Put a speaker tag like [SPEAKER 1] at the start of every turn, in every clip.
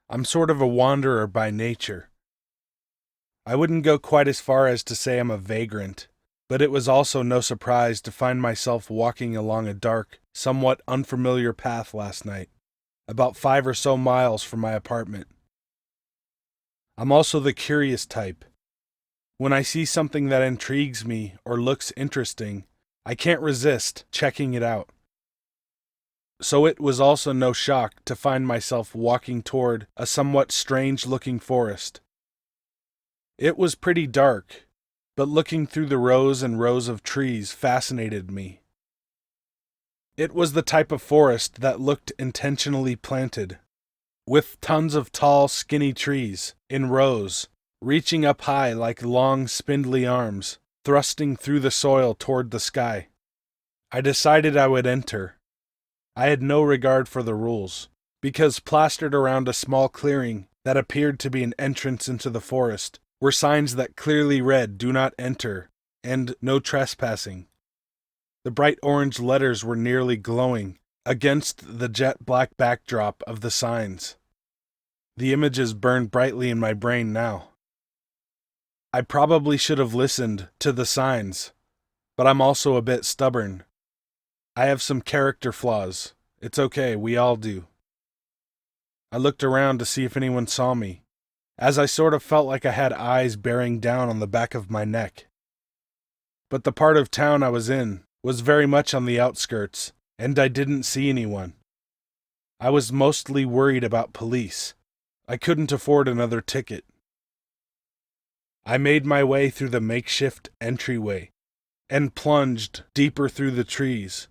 [SPEAKER 1] I'm sort of a wanderer by nature. I wouldn't go quite as far as to say I'm a vagrant, but it was also no surprise to find myself walking along a dark, somewhat unfamiliar path last night, about 5 or so miles from my apartment. I'm also the curious type. When I see something that intrigues me or looks interesting, I can't resist checking it out. So it was also no shock to find myself walking toward a somewhat strange-looking forest. It was pretty dark, but looking through the rows and rows of trees fascinated me. It was the type of forest that looked intentionally planted, with tons of tall, skinny trees, in rows, reaching up high like long, spindly arms, thrusting through the soil toward the sky. I decided I would enter. I had no regard for the rules, because plastered around a small clearing that appeared to be an entrance into the forest were signs that clearly read "Do not enter" and "No trespassing." The bright orange letters were nearly glowing against the jet black backdrop of the signs. The images burned brightly in my brain now. I probably should have listened to the signs, but I'm also a bit stubborn. I have some character flaws. It's okay, we all do. I looked around to see if anyone saw me, as I sort of felt like I had eyes bearing down on the back of my neck. But the part of town I was in was very much on the outskirts, and I didn't see anyone. I was mostly worried about police. I couldn't afford another ticket. I made my way through the makeshift entryway and plunged deeper through the trees.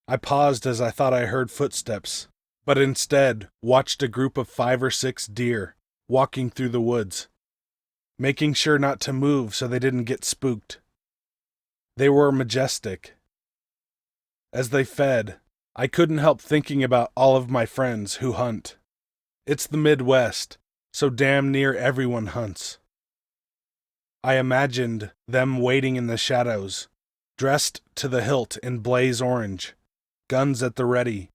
[SPEAKER 1] I paused as I thought I heard footsteps, but instead watched a group of 5 or 6 deer walking through the woods, making sure not to move so they didn't get spooked. They were majestic. As they fed, I couldn't help thinking about all of my friends who hunt. It's the Midwest, so damn near everyone hunts. I imagined them waiting in the shadows, dressed to the hilt in blaze orange, guns at the ready,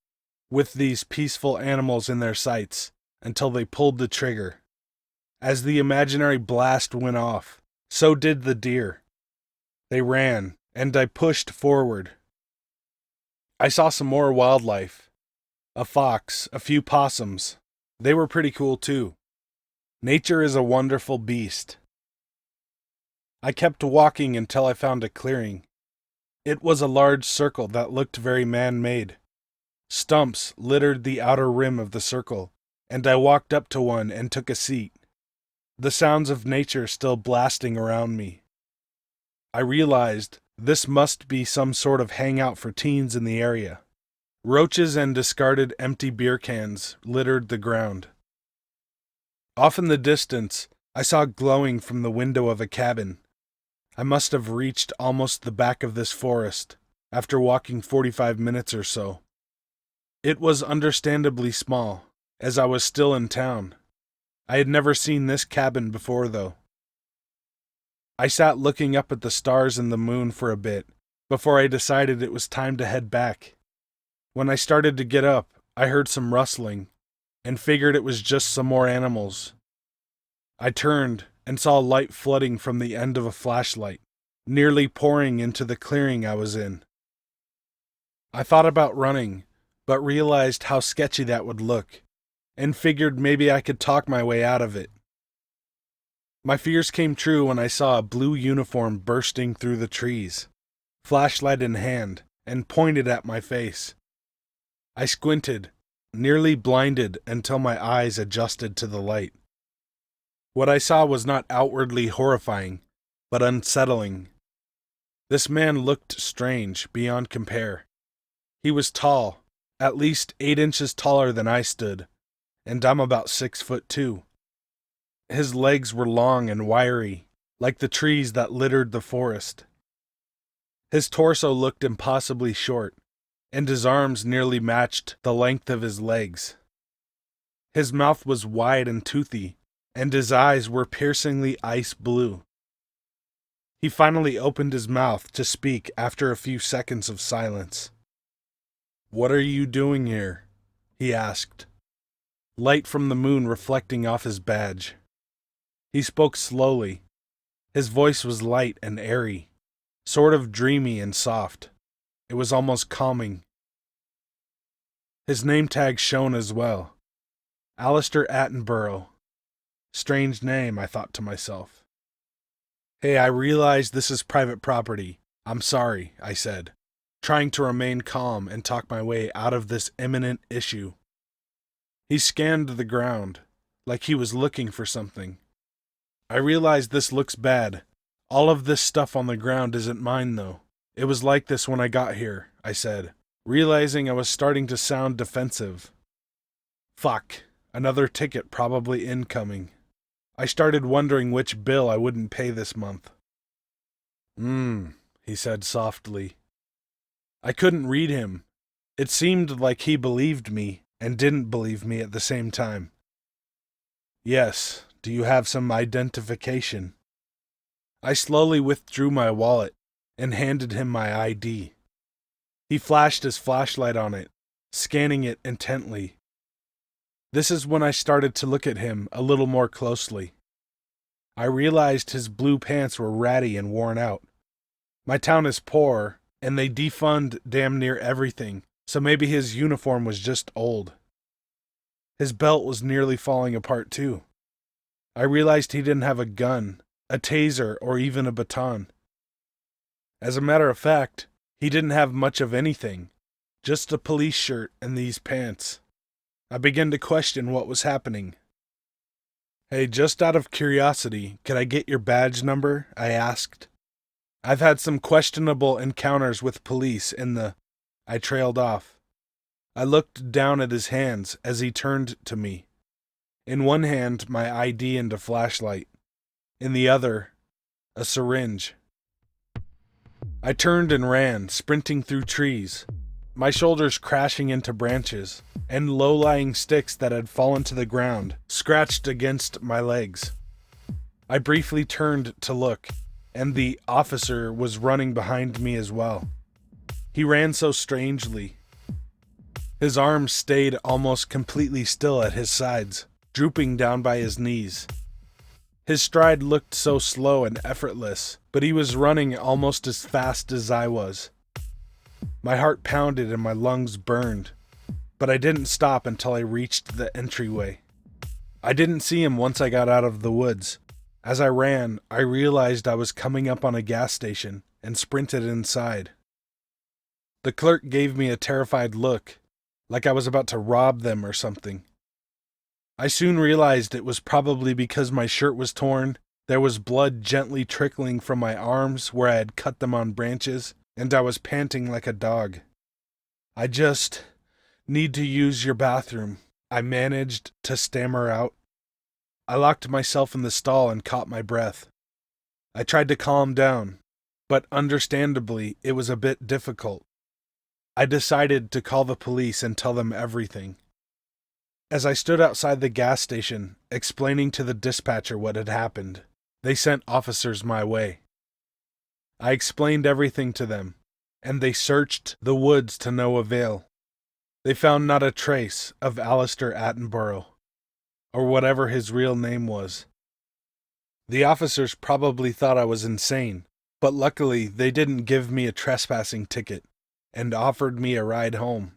[SPEAKER 1] with these peaceful animals in their sights until they pulled the trigger. As the imaginary blast went off, so did the deer. They ran, and I pushed forward. I saw some more wildlife. A fox, a few possums. They were pretty cool too. Nature is a wonderful beast. I kept walking until I found a clearing. It was a large circle that looked very man-made. Stumps littered the outer rim of the circle, and I walked up to one and took a seat, the sounds of nature still blasting around me. I realized this must be some sort of hangout for teens in the area. Roaches and discarded empty beer cans littered the ground. Off in the distance, I saw glowing from the window of a cabin. I must have reached almost the back of this forest, after walking 45 minutes or so. It was understandably small, as I was still in town. I had never seen this cabin before, though. I sat looking up at the stars and the moon for a bit, before I decided it was time to head back. When I started to get up, I heard some rustling, and figured it was just some more animals. I turned and saw light flooding from the end of a flashlight, nearly pouring into the clearing I was in. I thought about running, but realized how sketchy that would look, and figured maybe I could talk my way out of it. My fears came true when I saw a blue uniform bursting through the trees, flashlight in hand, and pointed at my face. I squinted, nearly blinded until my eyes adjusted to the light. What I saw was not outwardly horrifying, but unsettling. This man looked strange beyond compare. He was tall, at least 8 inches taller than I stood, and I'm about 6'2". His legs were long and wiry, like the trees that littered the forest. His torso looked impossibly short, and his arms nearly matched the length of his legs. His mouth was wide and toothy, and his eyes were piercingly ice blue. He finally opened his mouth to speak after a few seconds of silence. "What are you doing here?" he asked. light from the moon reflecting off his badge. He spoke slowly. His voice was light and airy, sort of dreamy and soft. It was almost calming. His name tag shone as well. Alistair Attenborough. Strange name, I thought to myself. Hey, I realize this is private property. I'm sorry, I said, trying to remain calm and talk my way out of this imminent issue. He scanned the ground, like he was looking for something. I realize this looks bad. All of this stuff on the ground isn't mine, though. It was like this when I got here, I said, realizing I was starting to sound defensive. Fuck, another ticket probably incoming. I started wondering which bill I wouldn't pay this month. He said softly. I couldn't read him. It seemed like he believed me and didn't believe me at the same time. Yes, do you have some identification? I slowly withdrew my wallet and handed him my ID. He flashed his flashlight on it, scanning it intently. This is when I started to look at him a little more closely. I realized his blue pants were ratty and worn out. My town is poor, and they defund damn near everything, so maybe his uniform was just old. His belt was nearly falling apart too. I realized he didn't have a gun, a taser, or even a baton. As a matter of fact, he didn't have much of anything, just a police shirt and these pants. I began to question what was happening. Hey, just out of curiosity, could I get your badge number? I asked. I've had some questionable encounters with police in the... I trailed off. I looked down at his hands as he turned to me. In one hand, my ID and a flashlight. In the other, a syringe. I turned and ran, sprinting through trees, my shoulders crashing into branches, and low-lying sticks that had fallen to the ground scratched against my legs. I briefly turned to look, and the officer was running behind me as well. He ran so strangely. His arms stayed almost completely still at his sides, drooping down by his knees. His stride looked so slow and effortless, but he was running almost as fast as I was. My heart pounded and my lungs burned, but I didn't stop until I reached the entryway. I didn't see him once I got out of the woods. As I ran, I realized I was coming up on a gas station and sprinted inside. The clerk gave me a terrified look, like I was about to rob them or something. I soon realized it was probably because my shirt was torn, there was blood gently trickling from my arms where I had cut them on branches, and I was panting like a dog. I just need to use your bathroom, I managed to stammer out. I locked myself in the stall and caught my breath. I tried to calm down, but understandably, it was a bit difficult. I decided to call the police and tell them everything. As I stood outside the gas station, explaining to the dispatcher what had happened, they sent officers my way. I explained everything to them, and they searched the woods to no avail. They found not a trace of Alistair Attenborough, or whatever his real name was. The officers probably thought I was insane, but luckily they didn't give me a trespassing ticket and offered me a ride home.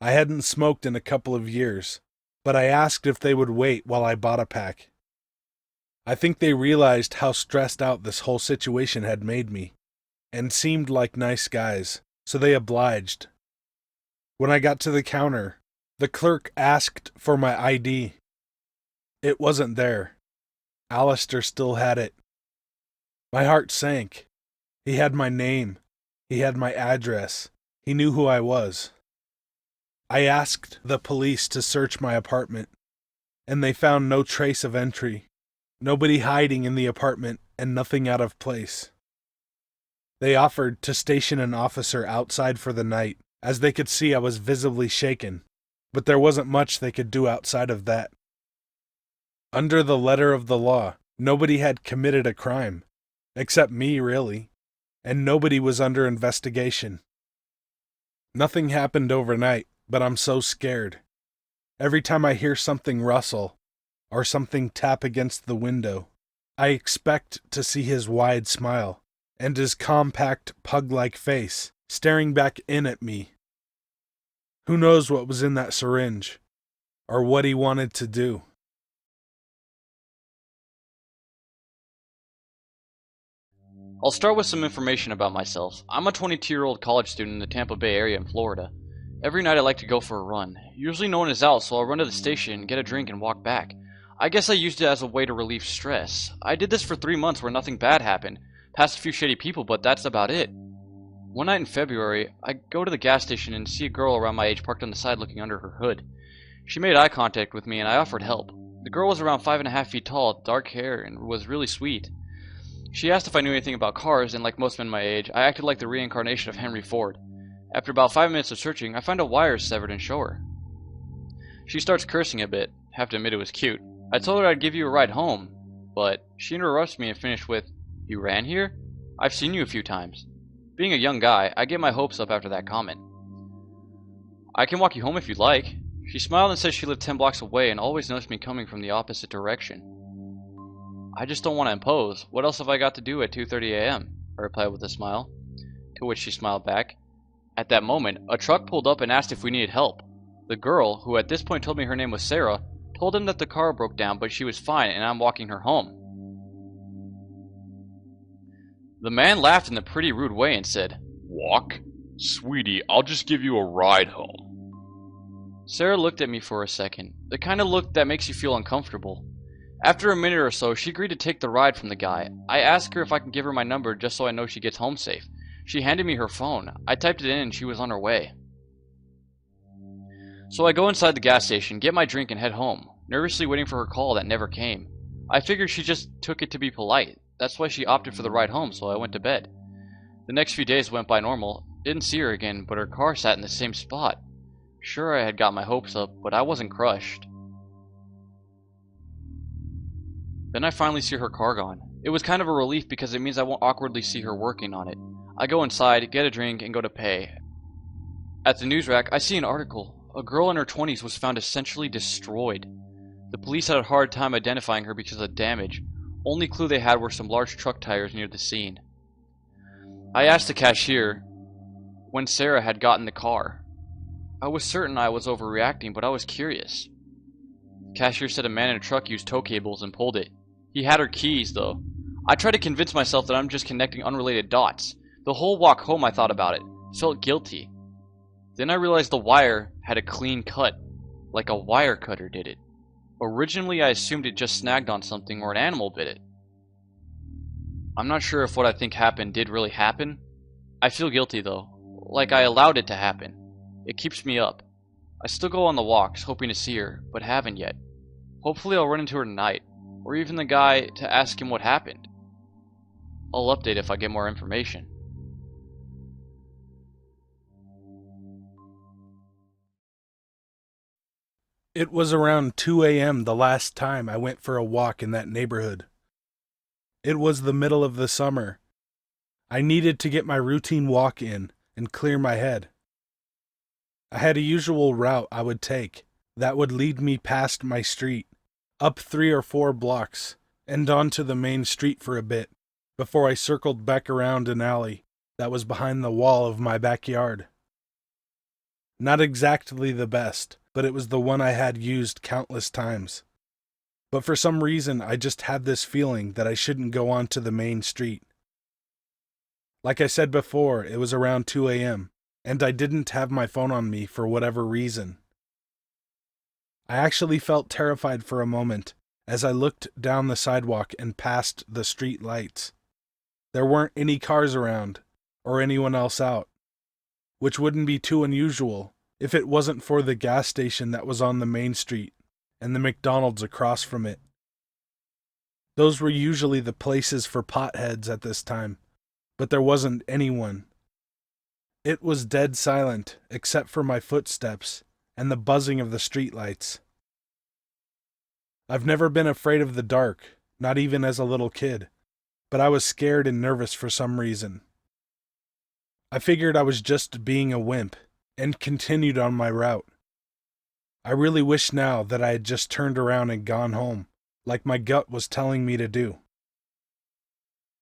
[SPEAKER 1] I hadn't smoked in a couple of years, but I asked if they would wait while I bought a pack. I think they realized how stressed out this whole situation had made me, and seemed like nice guys, so they obliged. When I got to the counter, the clerk asked for my ID. It wasn't there. Alistair still had it. My heart sank. He had my name. He had my address. He knew who I was. I asked the police to search my apartment, and they found no trace of entry, nobody hiding in the apartment, and nothing out of place. They offered to station an officer outside for the night, as they could see I was visibly shaken, but there wasn't much they could do outside of that. Under the letter of the law, nobody had committed a crime, except me, really, and nobody was under investigation. Nothing happened overnight, but I'm so scared. Every time I hear something rustle, or something tap against the window, I expect to see his wide smile, and his compact, pug-like face, staring back in at me. Who knows what was in that syringe, or what he wanted to do?
[SPEAKER 2] I'll start with some information about myself. I'm a 22-year-old college student in the Tampa Bay area in Florida. Every night I like to go for a run. Usually no one is out, so I'll run to the station, get a drink, and walk back. I guess I used it as a way to relieve stress. I did this for 3 months where nothing bad happened. Passed a few shady people, but that's about it. One night in February, I go to the gas station and see a girl around my age parked on the side looking under her hood. She made eye contact with me and I offered help. The girl was around 5.5 feet tall, dark hair, and was really sweet. She asked if I knew anything about cars, and like most men my age, I acted like the reincarnation of Henry Ford. After about 5 minutes of searching, I find a wire severed and show her. She starts cursing a bit. Have to admit it was cute. I told her I'd give you a ride home, but she interrupts me and finished with, "You ran here? I've seen you a few times." Being a young guy, I get my hopes up after that comment. "I can walk you home if you'd like." She smiled and said she lived 10 blocks away and always noticed me coming from the opposite direction. "I just don't want to impose. What else have I got to do at 2:30 a.m.? I replied with a smile, to which she smiled back. At that moment, a truck pulled up and asked if we needed help. The girl, who at this point told me her name was Sarah, told him that the car broke down but she was fine and I'm walking her home. The man laughed in a pretty rude way and said, "Walk? Sweetie, I'll just give you a ride home." Sarah looked at me for a second, the kind of look that makes you feel uncomfortable. After a minute or so, she agreed to take the ride from the guy. I asked her if I can give her my number just so I know she gets home safe. She handed me her phone. I typed it in and she was on her way. So I go inside the gas station, get my drink and head home, nervously waiting for her call that never came. I figured she just took it to be polite. That's why she opted for the ride home, so I went to bed. The next few days went by normal. Didn't see her again, but her car sat in the same spot. Sure, I had got my hopes up, but I wasn't crushed. Then I finally see her car gone. It was kind of a relief because it means I won't awkwardly see her working on it. I go inside, get a drink, and go to pay. At the news rack, I see an article. A girl in her 20s was found essentially destroyed. The police had a hard time identifying her because of damage. Only clue they had were some large truck tires near the scene. I asked the cashier when Sarah had gotten the car. I was certain I was overreacting, but I was curious. The cashier said a man in a truck used tow cables and pulled it. He had her keys, though. I tried to convince myself that I'm just connecting unrelated dots. The whole walk home I thought about it. Felt guilty. Then I realized the wire had a clean cut, like a wire cutter did it. Originally I assumed it just snagged on something or an animal bit it. I'm not sure if what I think happened did really happen. I feel guilty though, like I allowed it to happen. It keeps me up. I still go on the walks, hoping to see her, but haven't yet. Hopefully I'll run into her tonight, or even the guy to ask him what happened. I'll update if I get more information.
[SPEAKER 1] It was around 2 a.m. the last time I went for a walk in that neighborhood. It was the middle of the summer. I needed to get my routine walk in and clear my head. I had a usual route I would take that would lead me past my street, up 3 or 4 blocks, and onto the main street for a bit, before I circled back around an alley that was behind the wall of my backyard. Not exactly the best, but it was the one I had used countless times. But for some reason, I just had this feeling that I shouldn't go onto the main street. Like I said before, it was around 2 a.m., and I didn't have my phone on me for whatever reason. I actually felt terrified for a moment as I looked down the sidewalk and past the street lights. There weren't any cars around, or anyone else out, which wouldn't be too unusual if it wasn't for the gas station that was on the main street and the McDonald's across from it. Those were usually the places for potheads at this time, but there wasn't anyone. It was dead silent except for my footsteps and the buzzing of the streetlights. I've never been afraid of the dark, not even as a little kid, but I was scared and nervous for some reason. I figured I was just being a wimp and continued on my route. I really wish now that I had just turned around and gone home, like my gut was telling me to do.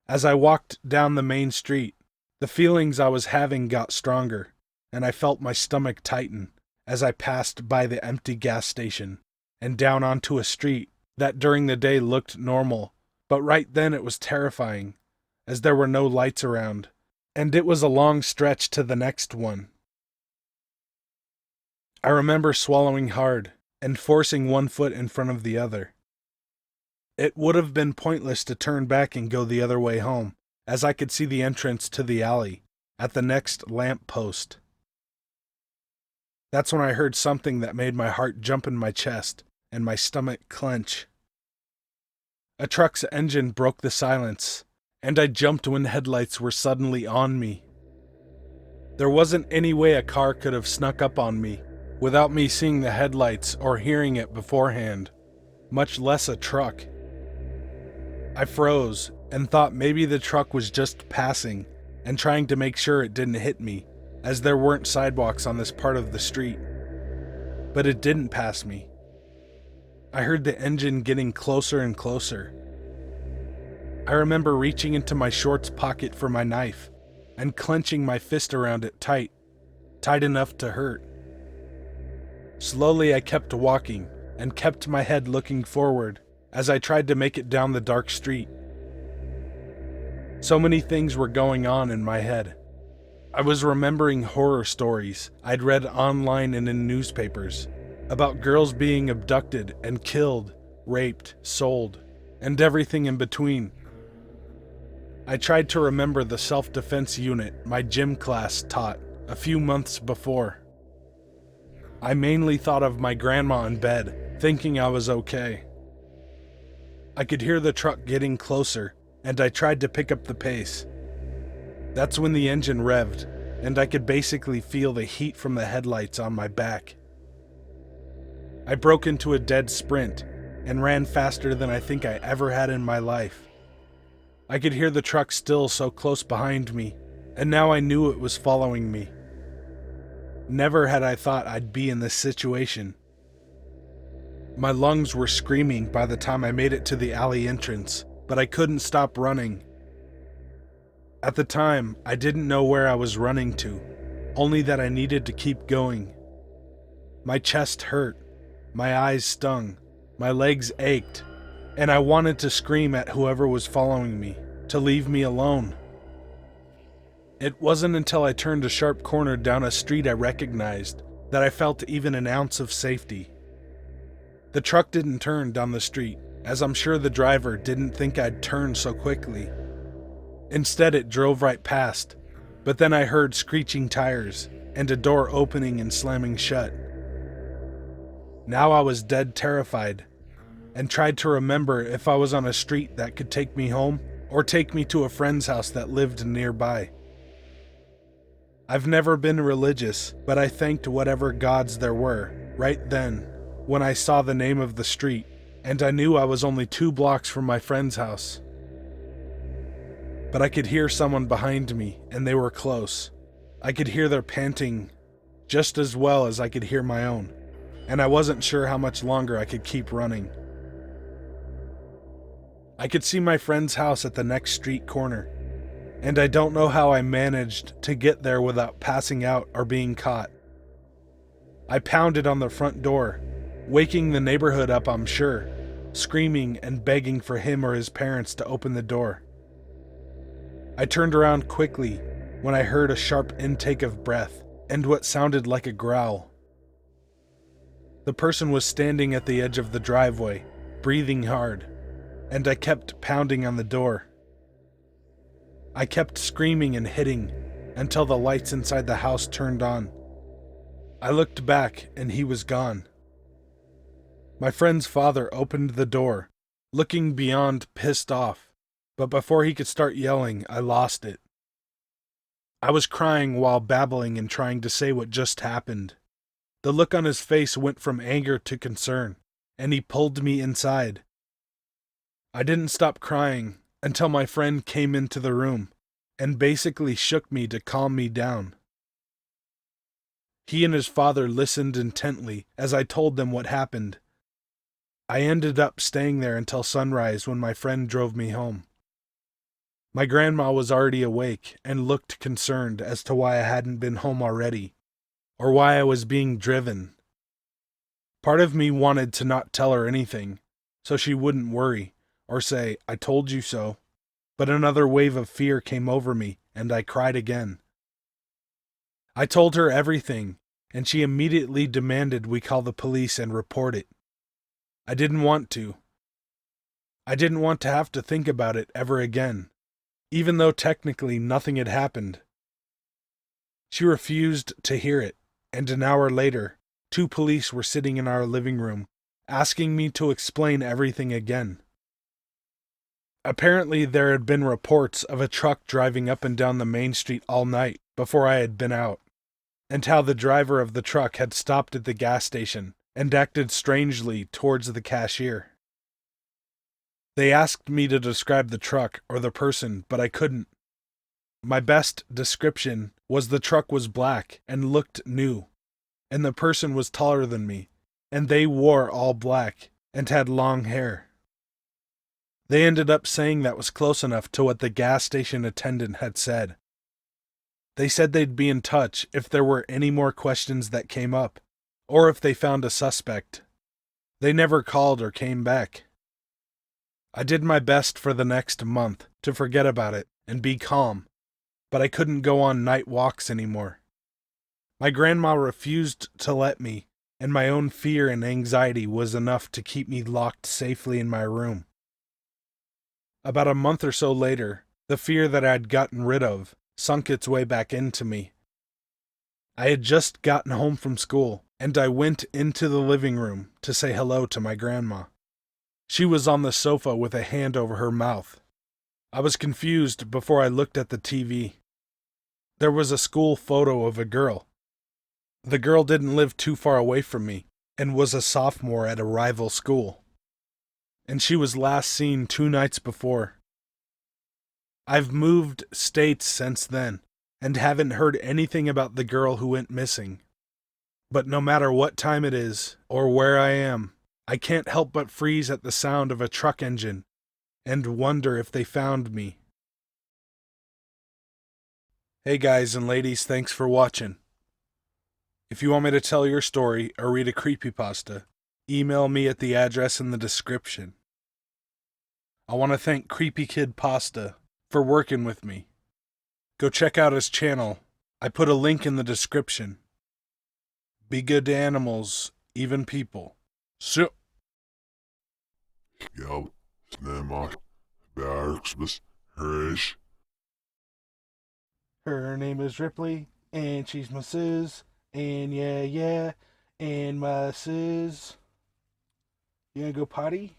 [SPEAKER 1] As I walked down the main street, the feelings I was having got stronger, and I felt my stomach tighten as I passed by the empty gas station and down onto a street that during the day looked normal, but right then it was terrifying, as there were no lights around, and it was a long stretch to the next one. I remember swallowing hard and forcing one foot in front of the other. It would have been pointless to turn back and go the other way home, as I could see the entrance to the alley at the next lamp post. That's when I heard something that made my heart jump in my chest and my stomach clench. A truck's engine broke the silence, and I jumped when headlights were suddenly on me. There wasn't any way a car could have snuck up on me without me seeing the headlights or hearing it beforehand, much less a truck. I froze and thought maybe the truck was just passing and trying to make sure it didn't hit me, as there weren't sidewalks on this part of the street. But it didn't pass me. I heard the engine getting closer and closer. I remember reaching into my shorts pocket for my knife and clenching my fist around it tight enough to hurt. Slowly I kept walking and kept my head looking forward as I tried to make it down the dark street. So many things were going on in my head. I was remembering horror stories I'd read online and in newspapers about girls being abducted and killed, raped, sold, and everything in between. I tried to remember the self-defense unit my gym class taught a few months before. I mainly thought of my grandma in bed, thinking I was okay. I could hear the truck getting closer, and I tried to pick up the pace. That's when the engine revved, and I could basically feel the heat from the headlights on my back. I broke into a dead sprint and ran faster than I think I ever had in my life. I could hear the truck still so close behind me, and now I knew it was following me. Never had I thought I'd be in this situation. My lungs were screaming by the time I made it to the alley entrance, but I couldn't stop running. At the time, I didn't know where I was running to, only that I needed to keep going. My chest hurt, my eyes stung, my legs ached, and I wanted to scream at whoever was following me to leave me alone. It wasn't until I turned a sharp corner down a street I recognized that I felt even an ounce of safety. The truck didn't turn down the street, as I'm sure the driver didn't think I'd turn so quickly. Instead, it drove right past, but then I heard screeching tires and a door opening and slamming shut. Now I was dead terrified, and tried to remember if I was on a street that could take me home or take me to a friend's house that lived nearby. I've never been religious, but I thanked whatever gods there were right then when I saw the name of the street, and I knew I was only 2 blocks from my friend's house. But I could hear someone behind me, and they were close. I could hear their panting just as well as I could hear my own, and I wasn't sure how much longer I could keep running. I could see my friend's house at the next street corner, and I don't know how I managed to get there without passing out or being caught. I pounded on the front door, waking the neighborhood up, I'm sure, screaming and begging for him or his parents to open the door. I turned around quickly when I heard a sharp intake of breath and what sounded like a growl. The person was standing at the edge of the driveway, breathing hard, and I kept pounding on the door. I kept screaming and hitting until the lights inside the house turned on. I looked back and he was gone. My friend's father opened the door, looking beyond pissed off, but before he could start yelling, I lost it. I was crying while babbling and trying to say what just happened. The look on his face went from anger to concern, and he pulled me inside. I didn't stop crying until my friend came into the room and basically shook me to calm me down. He and his father listened intently as I told them what happened. I ended up staying there until sunrise when my friend drove me home. My grandma was already awake and looked concerned as to why I hadn't been home already, or why I was being driven. Part of me wanted to not tell her anything, so she wouldn't worry, or say, "I told you so," but another wave of fear came over me, and I cried again. I told her everything, and she immediately demanded we call the police and report it. I didn't want to. I didn't want to have to think about it ever again, even though technically nothing had happened. She refused to hear it, and an hour later, 2 police were sitting in our living room, asking me to explain everything again. Apparently, there had been reports of a truck driving up and down the main street all night before I had been out, and how the driver of the truck had stopped at the gas station and acted strangely towards the cashier. They asked me to describe the truck or the person, but I couldn't. My best description was the truck was black and looked new, and the person was taller than me, and they wore all black and had long hair. They ended up saying that was close enough to what the gas station attendant had said. They said they'd be in touch if there were any more questions that came up, or if they found a suspect. They never called or came back. I did my best for the next month to forget about it and be calm, but I couldn't go on night walks anymore. My grandma refused to let me, and my own fear and anxiety was enough to keep me locked safely in my room. About a month or so later, the fear that I'd gotten rid of sunk its way back into me. I had just gotten home from school, and I went into the living room to say hello to my grandma. She was on the sofa with a hand over her mouth. I was confused before I looked at the TV. There was a school photo of a girl. The girl didn't live too far away from me, and was a sophomore at a rival school. And she was last seen 2 nights before. I've moved states since then, and haven't heard anything about the girl who went missing. But no matter what time it is, or where I am, I can't help but freeze at the sound of a truck engine, and wonder if they found me. Hey guys and ladies, thanks for watching. If you want me to tell your story or read a creepypasta, email me at the address in the description. I want to thank CreepyKid Pasta for working with me. Go check out his channel. I put a link in the description. Be good to animals, even people. So.
[SPEAKER 3] Ja, snämmar, Bergsbus, Rish.
[SPEAKER 1] Her name is Ripley, and she's my sis, and yeah, and my sis. You gonna go potty?